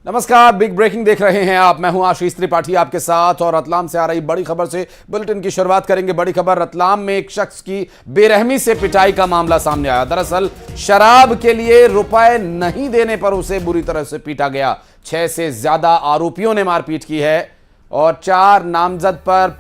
नमस्कार, big breaking देख रहे हैं आप। मैं हूं आशीष त्रिपाठी आपके साथ और रतलाम से आ रही बड़ी खबर से बुलेटिन की शुरुआत करेंगे। बड़ी खबर, रतलाम में एक शख्स की बेरहमी से पिटाई का मामला सामने आया। दरअसल शराब के लिए रुपए नहीं देने पर उसे बुरी तरह से पीटा गया। 6 से ज्यादा आरोपियों ने मारपीट की है और 4 नामजद पर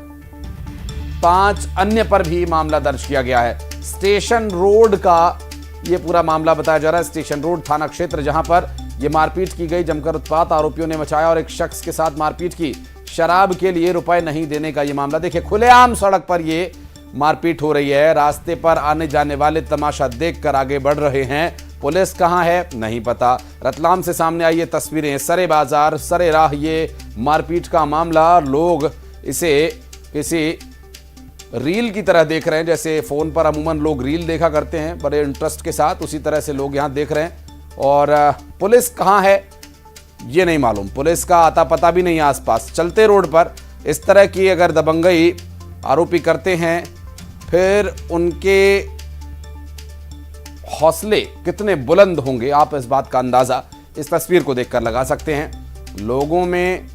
5 अन्य पर भी मामला दर्ज किया गया है। स्टेशन रोड का यह पूरा मामला बताया जा रहा है। स्टेशन रोड थाना क्षेत्र जहां पर यह मारपीट की गई, जमकर उत्पात आरोपियों ने मचाया और एक शख्स के साथ मारपीट की। शराब के लिए रुपए नहीं देने का यह मामला। देखिए, खुलेआम सड़क पर यह मारपीट हो रही है। रास्ते पर आने जाने वाले तमाशा देखकर आगे बढ़ रहे हैं। पुलिस कहां है नहीं पता। रतलाम से सामने आई ये तस्वीरें, सरे बाजार सरे राह ये मारपीट का मामला। लोग इसे किसी रील की तरह देख रहे हैं, जैसे फोन पर अमूमन लोग रील देखा करते हैं बड़े इंटरेस्ट के साथ, उसी तरह से लोग यहां देख रहे हैं। और पुलिस कहां है ये नहीं मालूम। पुलिस का आता पता भी नहीं आसपास। चलते रोड पर इस तरह की अगर दबंगई आरोपी करते हैं, फिर उनके हौसले कितने बुलंद होंगे, आप इस बात का अंदाजा इस तस्वीर को देखकर लगा सकते हैं। लोगों में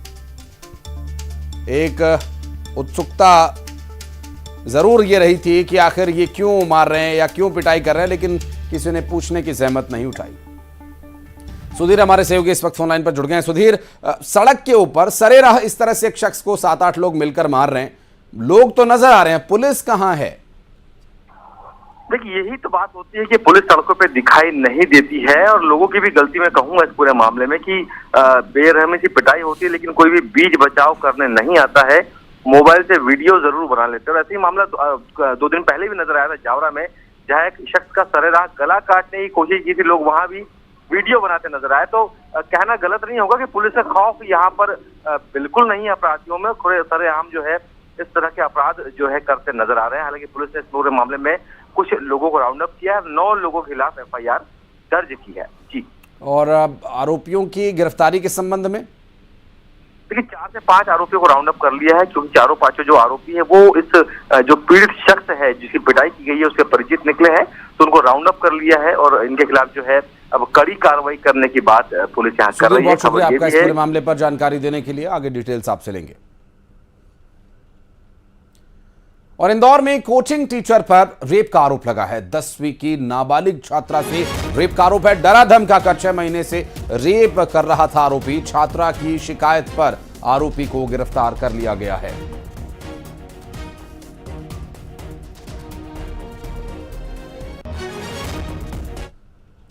एक उत्सुकता जरूर ये रही थी कि आखिर ये क्यों मार रहे हैं या क्यों पिटाई कर रहे हैं, लेकिन किसी ने पूछने की जहमत नहीं उठाई। सुधीर हमारे सहयोगी इस वक्त फोन लाइन पर जुड़ गए हैं। सुधीर, सड़क के ऊपर सरे राह इस तरह से एक शख्स को 7-8 लोग मिलकर मार रहे हैं, लोग तो नजर आ रहे हैं, पुलिस कहां है? देखिए, यही तो बात होती है कि पुलिस सड़कों पे दिखाई नहीं देती है और लोगों की भी गलती मैं कहूंगा इस पूरे मामले में कि बेरहमी से पिटाई होती है, लेकिन कोई भी बीच बचाव करने नहीं आता है। मोबाइल से वीडियो जरूर बना लेते हैं। और ऐसे ही मामला 2 दिन पहले भी नजर आया था जावरा में, जहां एक शख्स का सरेराह गला काटने की कोशिश की थी, लोग वहां भी वीडियो बनाते नजर आए। तो कहना गलत नहीं होगा कि पुलिस का खौफ यहाँ पर बिल्कुल नहीं है अपराधियों में। खुले सरेआम जो है इस तरह के अपराध जो है करते नजर आ रहे हैं। हालांकि पुलिस ने इस पूरे मामले में कुछ लोगों को राउंड अप किया है, 9 लोगों के खिलाफ FIR दर्ज की है जी। और आरोपियों की गिरफ्तारी के संबंध में देखिए, 4 से 5 आरोपियों को राउंड अप कर लिया है, क्योंकि चारों पांचों जो आरोपी है वो इस जो पीड़ित शख्स है जिसकी पिटाई की गई है उसके परिचित निकले हैं, तो उनको राउंड अप कर लिया है और इनके खिलाफ जो है अब कड़ी कार्रवाई करने की बात पुलिस यहाँ कर रही है। बहुत शुक्रिया आपका इस पूरे मामले पर जानकारी देने के लिए। आगे डिटेल्स आपसे लेंगे। और इंदौर में कोचिंग टीचर पर रेप का आरोप लगा है। 10वीं की नाबालिग छात्रा से रेप का आरोप है। डरा धमकाकर 6 महीने से रेप कर रहा था आरोपी। छात्रा की शिकायत पर आरोपी को गिरफ्तार कर लिया गया है।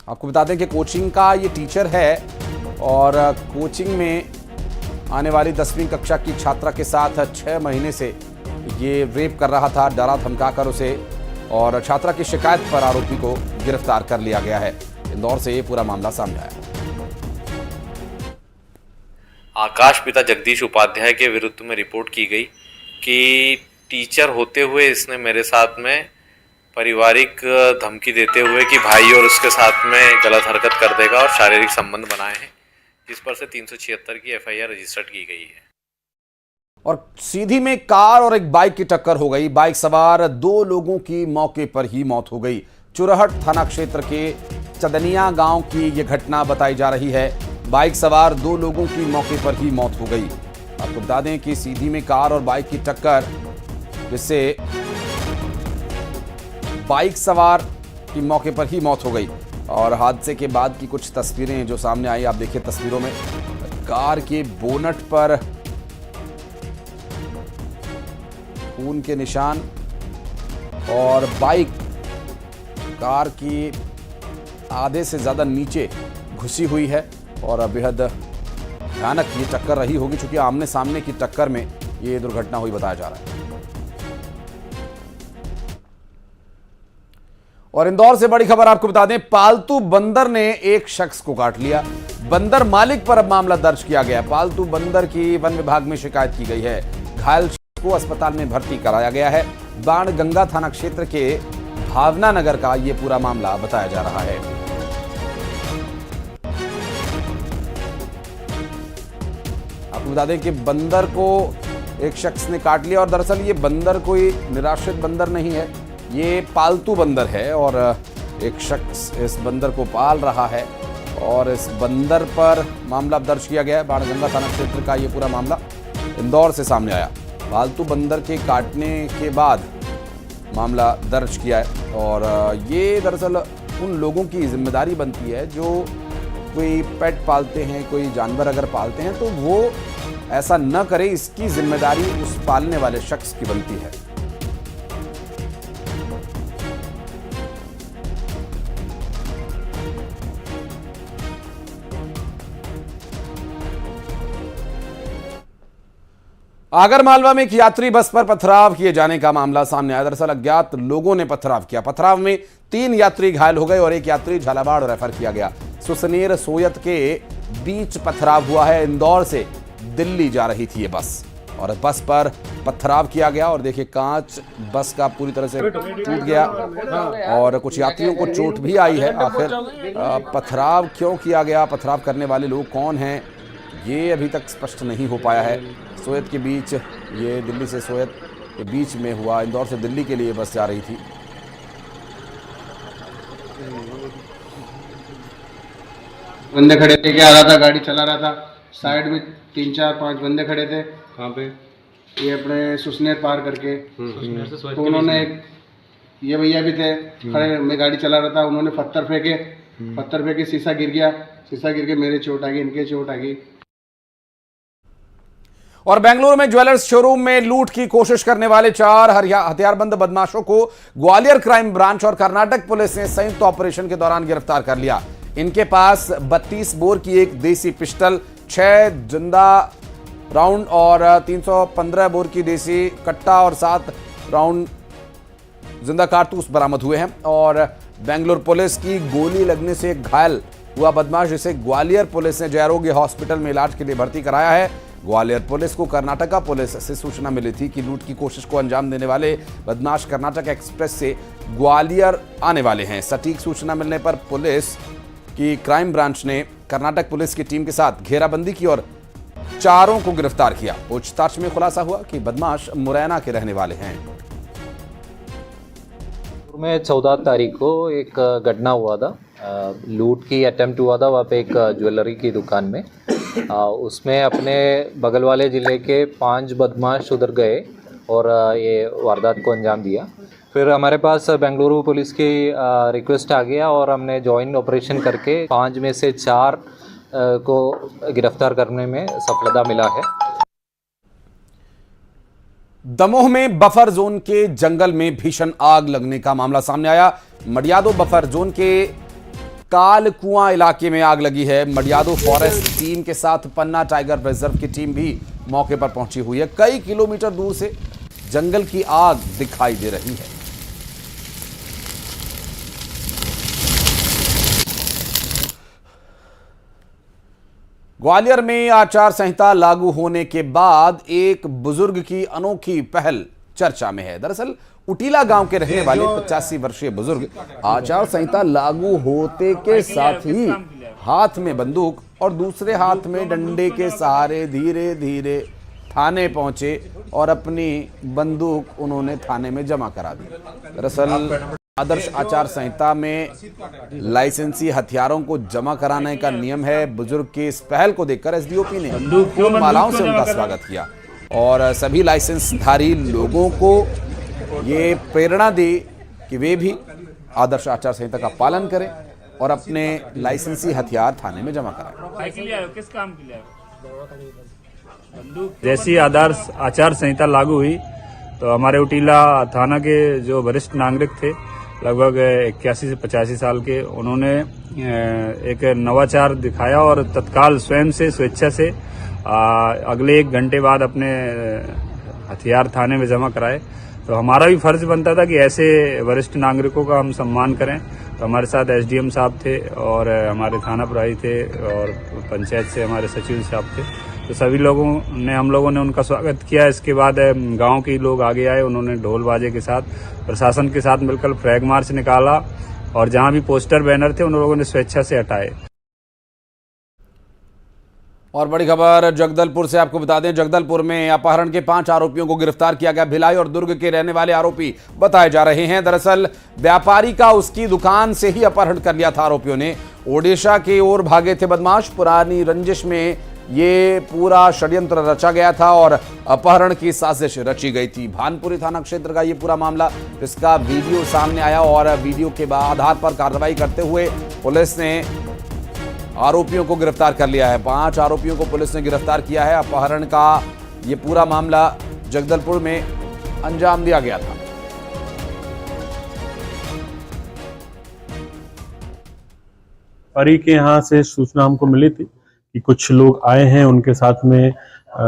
आपको बता दें कि कोचिंग का ये टीचर है और कोचिंग में आने वाली 10वीं कक्षा की छात्रा के साथ 6 महीने से ये रेप कर रहा था, डरा धमकाकर उसे, और छात्रा की शिकायत पर आरोपी को गिरफ्तार कर लिया गया है। इंदौर से ये पूरा मामला सामने आया। आकाश पिता जगदीश उपाध्याय के विरुद्ध में रिपोर्ट की गई कि टीचर होते हुए इसने मेरे साथ में पारिवारिक धमकी देते हुए कि भाई और उसके साथ में गलत हरकत कर देगा और शारीरिक संबंध बनाए हैं, जिस पर से 376 की FIR रजिस्टर्ड की गई है। और सीधी में कार और एक बाइक की टक्कर हो गई। बाइक सवार 2 लोगों की मौके पर ही मौत हो गई। चुरहट थाना क्षेत्र के चदनिया गांव की यह घटना बताई जा रही है। बाइक सवार 2 लोगों की मौके पर ही मौत हो गई। आपको बता दें कि सीधी में कार और बाइक की टक्कर, जिससे बाइक सवार की मौके पर ही मौत हो गई। और हादसे के बाद की कुछ तस्वीरें जो सामने आई, आप देखिए तस्वीरों में कार के बोनट पर खून के निशान और बाइक कार की आधे से ज्यादा नीचे घुसी हुई है। और बेहद भयानक ये टक्कर रही होगी, क्योंकि आमने सामने की टक्कर में ये दुर्घटना हुई बताया जा रहा है। और इंदौर से बड़ी खबर आपको बता दें, पालतू बंदर ने एक शख्स को काट लिया। बंदर मालिक पर अब मामला दर्ज किया गया। पालतू बंदर की वन विभाग में शिकायत की गई है। घायल को अस्पताल में भर्ती कराया गया है। बाणगंगा थाना क्षेत्र के भावना नगर का यह पूरा मामला बताया जा रहा है। आपको बता दें कि बंदर को एक शख्स ने काट लिया और दरअसल ये बंदर कोई निराश्रित बंदर नहीं है, ये पालतू बंदर है और एक शख्स इस बंदर को पाल रहा है और इस बंदर पर मामला दर्ज किया गया है। बाणगंगा थाना क्षेत्र का ये पूरा मामला इंदौर से सामने आया। पालतू बंदर के काटने के बाद मामला दर्ज किया है और ये दरअसल उन लोगों की जिम्मेदारी बनती है जो कोई पेट पालते हैं, कोई जानवर अगर पालते हैं तो वो ऐसा न करे, इसकी जिम्मेदारी उस पालने वाले शख्स की बनती है। आगरमालवा में एक यात्री बस पर पथराव किए जाने का मामला सामने आया। दरअसल अज्ञात लोगों ने पथराव किया। पथराव में 3 यात्री घायल हो गए और एक यात्री झालावाड़ रेफर किया गया। सुसनेर सोयत के बीच पथराव हुआ है। इंदौर से दिल्ली जा रही थी ये बस और बस पर पथराव किया गया और देखिए कांच बस का पूरी तरह से टूट गया और कुछ यात्रियों को चोट भी आई है। आखिर पथराव क्यों किया गया, पथराव करने वाले लोग कौन हैं, ये अभी तक स्पष्ट नहीं हो पाया है। सोयत के बीच, ये दिल्ली से सोयत के बीच में हुआ। इंदौर से दिल्ली के लिए बस जा रही थी। बंदे खड़े थे, क्या आ रहा था, गाड़ी चला रहा था, साइड में 3, 4, 5 बंदे खड़े थे। कहाँ पे? ये अपने सुसनेर पार करके। तो उन्होंने ये भैया भी थे खड़े, मैं गाड़ी चला रहा था, उन्होंने पत्थर फेंके, शीशा गिर गया, शीशा गिर के मेरे चोट आ गई, इनके चोट आ गई। और बेंगलुरु में ज्वेलर्स शोरूम में लूट की कोशिश करने वाले 4 हथियारबंद बदमाशों को ग्वालियर क्राइम ब्रांच और कर्नाटक पुलिस ने संयुक्त ऑपरेशन के दौरान गिरफ्तार कर लिया। इनके पास 32 बोर की एक देसी पिस्टल, 6 जिंदा राउंड और 315 बोर की देसी कट्टा और 7 राउंड जिंदा कारतूस बरामद हुए हैं। और बेंगलुरु पुलिस की गोली लगने से घायल हुआ बदमाश, जिसे ग्वालियर पुलिस ने जयरोग्य हॉस्पिटल में इलाज के लिए भर्ती कराया है। ग्वालियर पुलिस को कर्नाटका पुलिस से सूचना मिली थी कि लूट की कोशिश को अंजाम देने वाले बदमाश कर्नाटक एक्सप्रेस से ग्वालियर आने वाले हैं। सटीक सूचना मिलने पर पुलिस की क्राइम ब्रांच ने कर्नाटक पुलिस की टीम के साथ घेराबंदी की और 4 को गिरफ्तार किया। पूछताछ में खुलासा हुआ कि बदमाश मुरैना के रहने वाले हैं। में 14 तारीख को एक घटना हुआ था, लूट की अटेम्प्ट हुआ था वहाँ पे एक ज्वेलरी की दुकान में। उसमें अपने बगल वाले ज़िले के 5 बदमाश उधर गए और ये वारदात को अंजाम दिया। फिर हमारे पास बेंगलुरु पुलिस की रिक्वेस्ट आ गया और हमने जॉइंट ऑपरेशन करके 5 में से 4 को गिरफ्तार करने में सफलता मिला है। दमोह में बफर जोन के जंगल में भीषण आग लगने का मामला सामने आया। मडियादो बफर जोन के काल कुआं इलाके में आग लगी है। मडियादो फॉरेस्ट टीम के साथ पन्ना टाइगर रिजर्व की टीम भी मौके पर पहुंची हुई है। कई किलोमीटर दूर से जंगल की आग दिखाई दे रही है। ग्वालियर में आचार संहिता लागू होने के बाद एक बुजुर्ग की अनोखी पहल चर्चा में है। दरअसल उटीला गांव के रहने वाले 85 वर्षीय बुजुर्ग आचार संहिता लागू होते के साथ ही हाथ में बंदूक और दूसरे हाथ में डंडे के सहारे धीरे धीरे थाने पहुंचे और अपनी बंदूक उन्होंने थाने में जमा करा दी। दरअसल आदर्श आचार संहिता में लाइसेंसी हथियारों को जमा कराने का नियम है। बुजुर्ग की इस पहल को देखकर एसडीओपी ने फूल मालाओं से उनका स्वागत किया और सभी लाइसेंसधारी लोगों को ये प्रेरणा दी कि वे भी आदर्श आचार संहिता का पालन करें और अपने लाइसेंसी हथियार थाने में जमा कराएं। किस काम के लिए? जैसी आदर्श आचार संहिता लागू हुई तो हमारे उटीला थाना के जो वरिष्ठ नागरिक थे, लगभग 81 से 85 साल के, उन्होंने एक नवाचार दिखाया और तत्काल स्वयं से स्वेच्छा से अगले 1 घंटे बाद अपने हथियार थाने में जमा कराए। तो हमारा भी फर्ज बनता था कि ऐसे वरिष्ठ नागरिकों का हम सम्मान करें। तो हमारे साथ एसडीएम साहब थे और हमारे थाना प्रभारी थे और पंचायत से हमारे सचिव साहब थे। तो सभी लोगों ने, हम लोगों ने उनका स्वागत किया। इसके बाद गांव के लोग आगे आए, उन्होंने ढोल बाजे के साथ प्रशासन के साथ मिलकर फ्लैग मार्च निकाला और जहां भी पोस्टर बैनर थे उन लोगों ने स्वेच्छा से हटाए। और बड़ी खबर जगदलपुर से आपको बता दें, जगदलपुर में अपहरण के 5 आरोपियों को गिरफ्तार किया गया। भिलाई और दुर्ग के रहने वाले आरोपी बताए जा रहे हैं। दरअसल व्यापारी का उसकी दुकान से ही अपहरण कर लिया था आरोपियों ने। ओडिशा की ओर भागे थे बदमाश। पुरानी रंजिश में ये पूरा षड्यंत्र रचा गया था और अपहरण की साजिश रची गई थी। भानपुरी थाना क्षेत्र का ये पूरा मामला, इसका वीडियो सामने आया और वीडियो के आधार पर कार्रवाई करते हुए पुलिस ने आरोपियों को गिरफ्तार कर लिया है। 5 आरोपियों को पुलिस ने गिरफ्तार किया है। अपहरण का ये पूरा मामला जगदलपुर में अंजाम दिया गया था। व्यापारी के यहाँ से सूचना हमको मिली थी कि कुछ लोग आए हैं, उनके साथ में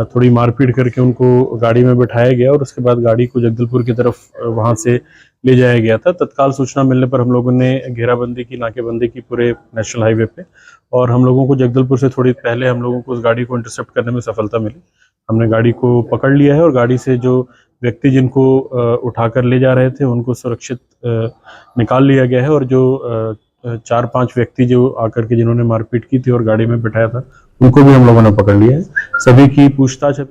थोड़ी मारपीट करके उनको गाड़ी में बिठाया गया और उसके बाद गाड़ी को जगदलपुर की तरफ वहां से ले जाया गया था। तत्काल सूचना मिलने पर हम लोगों ने घेराबंदी की, नाकेबंदी की पूरे नेशनल हाईवे पे, और हम लोगों को जगदलपुर से थोड़ी पहले हम लोगों को उस गाड़ी को इंटरसेप्ट करने में सफलता मिली। हमने गाड़ी को पकड़ लिया है और गाड़ी से जो व्यक्ति जिनको उठाकर ले जा रहे थे उनको सुरक्षित निकाल लिया गया है। और जो 4-5 व्यक्ति जो आकर के जिन्होंने मारपीट की थी और गाड़ी में बिठाया था, उनको भी हम लोगों ने पकड़ लिया है। सभी की पूछताछ है।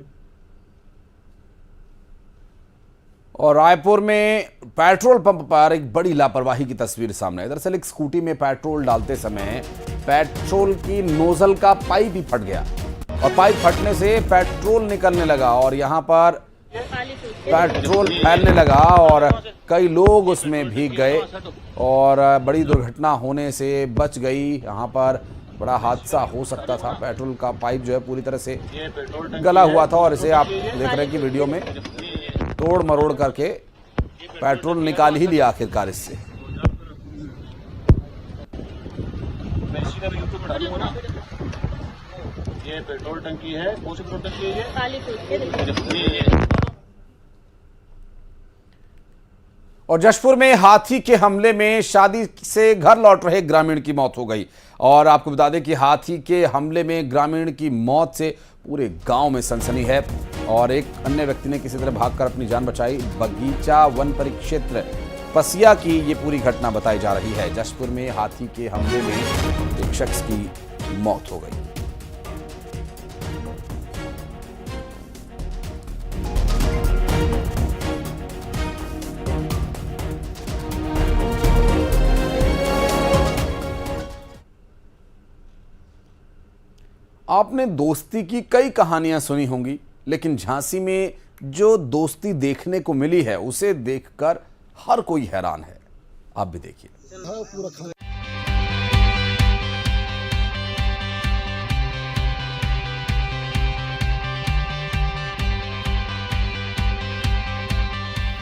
और रायपुर में पेट्रोल पंप पर एक बड़ी लापरवाही की तस्वीर सामने आई। दरअसल एक स्कूटी में पेट्रोल डालते समय पेट्रोल की नोजल का पाइप ही फट गया और पाइप फटने से पेट्रोल निकलने लगा और यहां पर पेट्रोल फैलने लगा और कई लोग उसमें भीग गए और बड़ी दुर्घटना होने से बच गई। यहाँ पर बड़ा हादसा हो सकता था। पेट्रोल का पाइप जो है पूरी तरह से गला हुआ था और इसे आप देख रहे हैं कि वीडियो में तोड़ मरोड़ करके पेट्रोल निकाल ही लिया आखिरकार इससे। ये पेट्रोल टंकी है, कौन सी पेट्रोल टंकी है ये? और जशपुर में हाथी के हमले में शादी से घर लौट रहे ग्रामीण की मौत हो गई। और आपको बता दें कि हाथी के हमले में ग्रामीण की मौत से पूरे गांव में सनसनी है और एक अन्य व्यक्ति ने किसी तरह भागकर अपनी जान बचाई। बगीचा वन परिक्षेत्र पसिया की ये पूरी घटना बताई जा रही है। जशपुर में हाथी के हमले में एक शख्स की मौत हो गई। आपने दोस्ती की कई कहानियां सुनी होंगी, लेकिन झांसी में जो दोस्ती देखने को मिली है उसे देखकर हर कोई हैरान है। आप भी देखिए।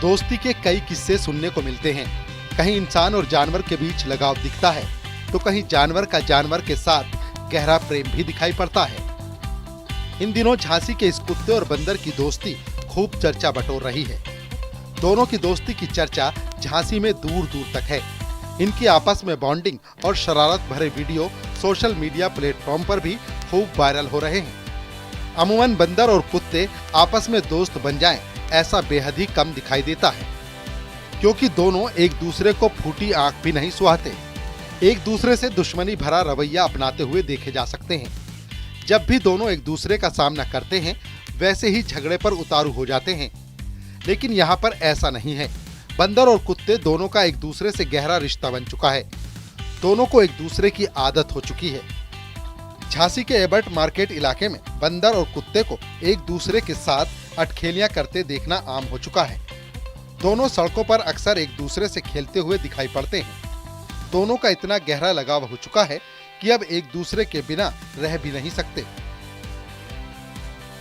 दोस्ती के कई किस्से सुनने को मिलते हैं। कहीं इंसान और जानवर के बीच लगाव दिखता है तो कहीं जानवर का जानवर के साथ गहरा प्रेम भी दिखाई पड़ता है। इन दिनों झांसी के इस कुत्ते और बंदर की दोस्ती खूब चर्चा बटोर रही है। दोनों की दोस्ती की चर्चा झांसी में दूर दूर तक है। इनकी आपस में बॉन्डिंग और शरारत भरे वीडियो सोशल मीडिया प्लेटफॉर्म पर भी खूब वायरल हो रहे हैं। अमूमन बंदर और कुत्ते आपस में दोस्त बन जाएं, ऐसा बेहद ही कम दिखाई देता है, क्योंकि दोनों एक दूसरे को फूटी आंख भी नहीं सुहाते। एक दूसरे से दुश्मनी भरा रवैया अपनाते हुए देखे जा सकते हैं। जब भी दोनों एक दूसरे का सामना करते हैं वैसे ही झगड़े पर उतारू हो जाते हैं, लेकिन यहाँ पर ऐसा नहीं है। बंदर और कुत्ते दोनों का एक दूसरे से गहरा रिश्ता बन चुका है। दोनों को एक दूसरे की आदत हो चुकी है। झांसी के एबर्ट मार्केट इलाके में बंदर और कुत्ते को एक दूसरे के साथ अटखेलियां करते देखना आम हो चुका है। दोनों सड़कों पर अक्सर एक दूसरे से खेलते हुए दिखाई पड़ते हैं। दोनों का इतना गहरा लगाव हो चुका है कि अब एक दूसरे के बिना रह भी नहीं सकते।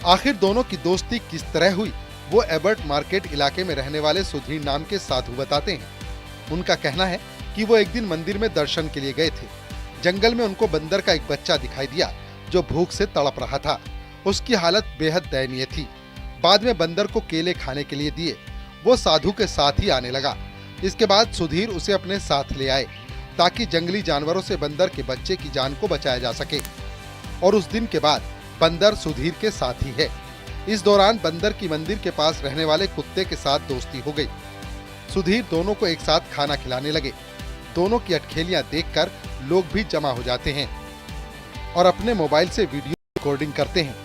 आखिर दोनों की दोस्ती किस तरह हुई, वो एबर्ट मार्केट इलाके में रहने वाले सुधीर नाम के साधु बताते हैं। उनका कहना है कि वो एक दिन मंदिर में दर्शन के लिए गए थे। जंगल में उनको बंदर का एक बच्चा दिखाई दिया जो भूख से तड़प रहा था। उसकी हालत बेहद दयनीय थी। बाद में बंदर को केले खाने के लिए दिए। वो साधु के साथ ही आने लगा। इसके बाद सुधीर उसे अपने साथ ले आए ताकि जंगली जानवरों से बंदर के बच्चे की जान को बचाया जा सके। और उस दिन के बाद बंदर सुधीर के साथ ही है। इस दौरान बंदर की मंदिर के पास रहने वाले कुत्ते के साथ दोस्ती हो गई। सुधीर दोनों को एक साथ खाना खिलाने लगे। दोनों की अटखेलियां देखकर लोग भी जमा हो जाते हैं और अपने मोबाइल से वीडियो रिकॉर्डिंग करते हैं।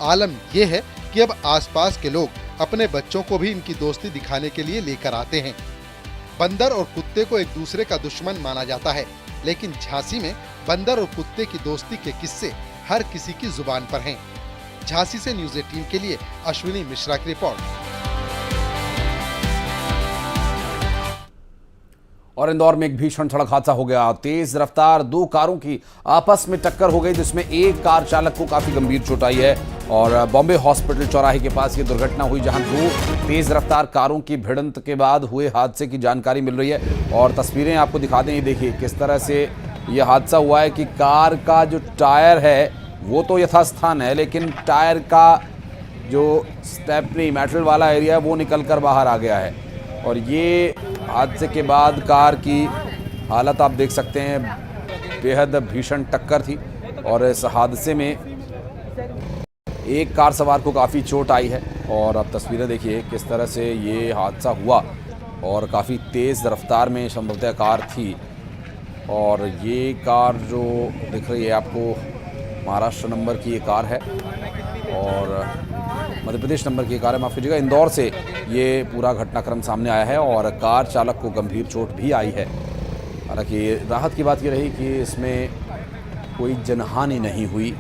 आलम ये है कि अब आसपास के लोग अपने बच्चों को भी इनकी दोस्ती दिखाने के लिए लेकर आते हैं। बंदर और कुत्ते को एक दूसरे का दुश्मन माना जाता है, लेकिन झांसी में बंदर और कुत्ते की दोस्ती के किस्से हर किसी की जुबान पर हैं। झांसी से न्यूज़ 18 के लिए अश्विनी मिश्रा की रिपोर्ट। और इंदौर में एक भीषण सड़क हादसा हो गया। तेज रफ्तार दो कारों की आपस में टक्कर हो गई, जिसमें एक कार चालक को काफी गंभीर चोट आई है। और बॉम्बे हॉस्पिटल चौराहे के पास ये दुर्घटना हुई, जहां दो तेज रफ्तार कारों की भिड़ंत के बाद हुए हादसे की जानकारी मिल रही है। और तस्वीरें आपको दिखा दें, देखिए किस तरह से यह हादसा हुआ है कि कार का जो टायर है वो तो यथास्थान है, लेकिन टायर का जो स्टेपनी मेटल वाला एरिया है वो निकल कर बाहर आ गया है। और ये हादसे के बाद कार की हालत आप देख सकते हैं, बेहद भीषण टक्कर थी। और इस हादसे में एक कार सवार को काफ़ी चोट आई है। और अब तस्वीरें देखिए किस तरह से ये हादसा हुआ, और काफ़ी तेज़ रफ्तार में संभवतः कार थी। और ये कार जो दिख रही है आपको, महाराष्ट्र नंबर की ये कार है और मध्य प्रदेश नंबर की कार है, माफ़ कीजिएगा। इंदौर से ये पूरा घटनाक्रम सामने आया है और कार चालक को गंभीर चोट भी आई है। हालांकि राहत की बात ये रही कि इसमें कोई जनहानि नहीं हुई।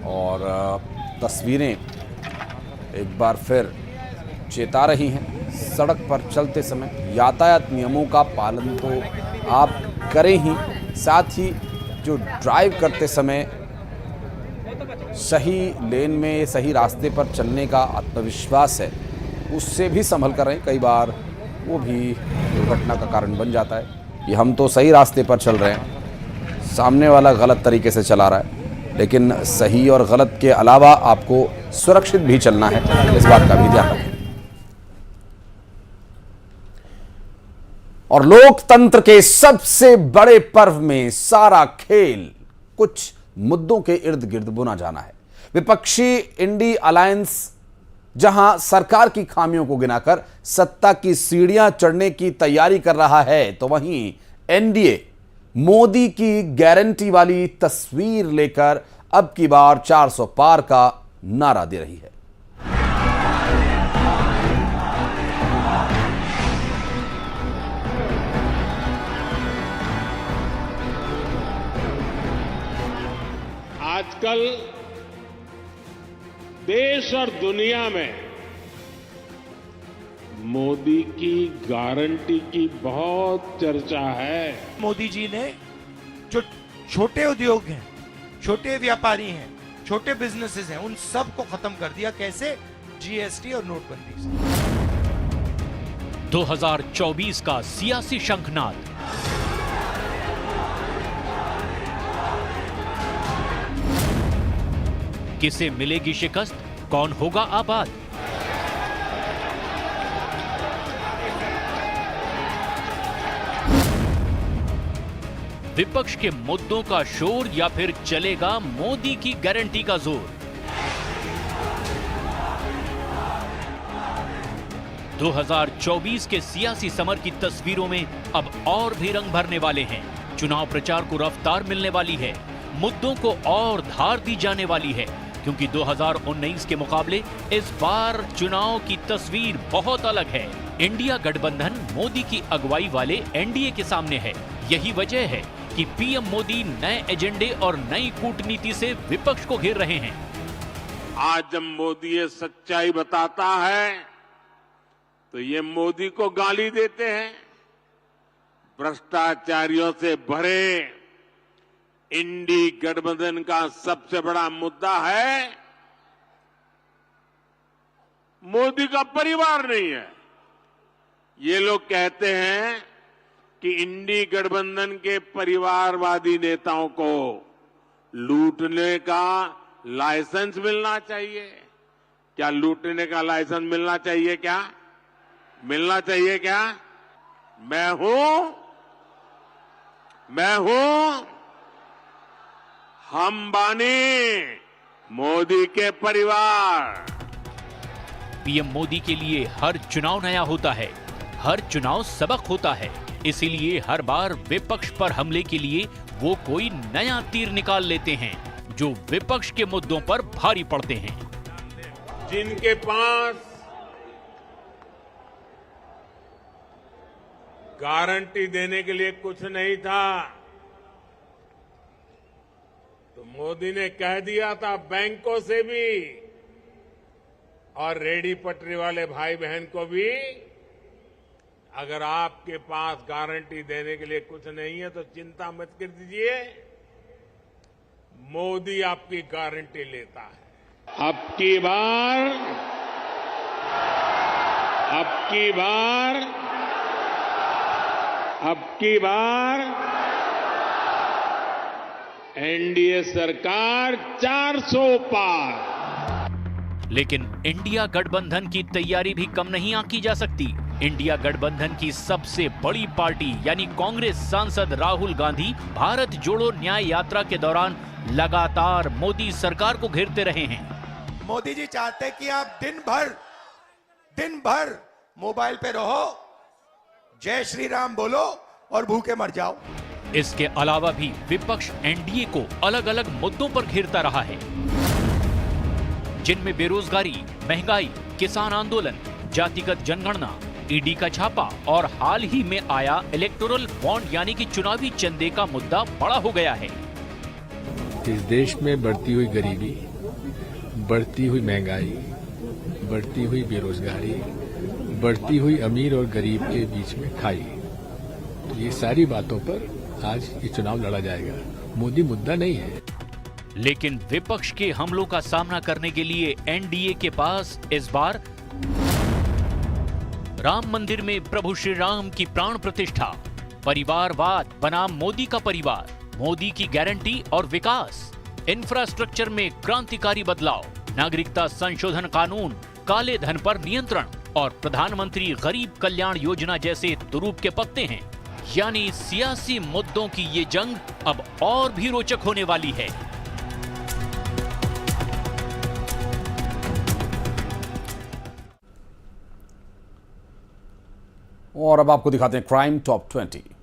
और तस्वीरें एक बार फिर चेता रही हैं, सड़क पर चलते समय यातायात नियमों का पालन तो आप करें ही, साथ ही जो ड्राइव करते समय सही लेन में सही रास्ते पर चलने का आत्मविश्वास है, उससे भी संभल कर रहें। कई बार वो भी दुर्घटना का कारण बन जाता है कि हम तो सही रास्ते पर चल रहे हैं, सामने वाला गलत तरीके से चला रहा है। लेकिन सही और गलत के अलावा आपको सुरक्षित भी चलना है, इस बात का भी ध्यान रखें। और लोकतंत्र के सबसे बड़े पर्व में सारा खेल कुछ मुद्दों के इर्द गिर्द बुना जाना है। विपक्षी इंडी अलायंस जहां सरकार की खामियों को गिनाकर सत्ता की सीढ़ियां चढ़ने की तैयारी कर रहा है, तो वहीं एनडीए मोदी की गारंटी वाली तस्वीर लेकर अब की बार 400 पार का नारा दे रही है। आजकल देश और दुनिया में मोदी की गारंटी की बहुत चर्चा है। मोदी जी ने जो छोटे उद्योग हैं, छोटे व्यापारी हैं, छोटे बिजनेसेस हैं, उन सब को खत्म कर दिया। कैसे? जीएसटी और नोटबंदी से। 2024 का सियासी शंखनाद। किसे मिलेगी शिकस्त, कौन होगा आबाद? विपक्ष के मुद्दों का शोर या फिर चलेगा मोदी की गारंटी का जोर? 2024 के सियासी समर की तस्वीरों में अब और भी रंग भरने वाले हैं। चुनाव प्रचार को रफ्तार मिलने वाली है, मुद्दों को और धार दी जाने वाली है, क्योंकि 2019 के मुकाबले इस बार चुनाव की तस्वीर बहुत अलग है। इंडिया गठबंधन मोदी की अगुवाई वाले एनडीए के सामने है। यही वजह है कि पीएम मोदी नए एजेंडे और नई कूटनीति से विपक्ष को घेर रहे हैं। आज जब मोदी ये सच्चाई बताता है तो ये मोदी को गाली देते हैं। भ्रष्टाचारियों से भरे इंडी गठबंधन का सबसे बड़ा मुद्दा है मोदी का परिवार नहीं है। ये लोग कहते हैं कि इंडी गठबंधन के परिवारवादी नेताओं को लूटने का लाइसेंस मिलना चाहिए। क्या लूटने का लाइसेंस मिलना चाहिए? क्या मिलना चाहिए? क्या मैं हूं हम बानी मोदी के परिवार। पीएम मोदी के लिए हर चुनाव नया होता है, हर चुनाव सबक होता है। इसीलिए हर बार विपक्ष पर हमले के लिए वो कोई नया तीर निकाल लेते हैं। जो विपक्ष के मुद्दों पर भारी पड़ते हैं। जिनके पास गारंटी देने के लिए कुछ नहीं था, तो मोदी ने कह दिया था बैंकों से भी और रेडी पटरी वाले भाई बहन को भी, अगर आपके पास गारंटी देने के लिए कुछ नहीं है तो चिंता मत कर दीजिए, मोदी आपकी गारंटी लेता है। अब की बार एनडीए सरकार 400 पार। लेकिन इंडिया गठबंधन की तैयारी भी कम नहीं आंकी जा सकती। इंडिया गठबंधन की सबसे बड़ी पार्टी यानी कांग्रेस सांसद राहुल गांधी भारत जोड़ो न्याय यात्रा के दौरान लगातार मोदी सरकार को घेरते रहे हैं। मोदी जी चाहते कि आप दिन भर मोबाइल पे रहो, जय श्री राम बोलो और भूखे मर जाओ। इसके अलावा भी विपक्ष एनडीए को अलग अलग मुद्दों पर घेरता रहा है, जिनमें बेरोजगारी, महंगाई, किसान आंदोलन, जातिगत जनगणना, ईडी का छापा और हाल ही में आया इलेक्टोरल बॉन्ड यानी कि चुनावी चंदे का मुद्दा बड़ा हो गया है। इस देश में बढ़ती हुई गरीबी, बढ़ती हुई महंगाई, बढ़ती हुई बेरोजगारी, बढ़ती हुई अमीर और गरीब के बीच में खाई, तो ये सारी बातों पर आज ये चुनाव लड़ा जाएगा। मोदी मुद्दा नहीं है। लेकिन विपक्ष के हमलों का सामना करने के लिए एनडीए के पास इस बार राम मंदिर में प्रभु श्री राम की प्राण प्रतिष्ठा, परिवारवाद बनाम मोदी का परिवार, मोदी की गारंटी और विकास, इंफ्रास्ट्रक्चर में क्रांतिकारी बदलाव, नागरिकता संशोधन कानून, काले धन पर नियंत्रण और प्रधानमंत्री गरीब कल्याण योजना जैसे तुरूप के पत्ते हैं। यानी सियासी मुद्दों की ये जंग अब और भी रोचक होने वाली है। और अब आपको दिखाते हैं क्राइम टॉप 20।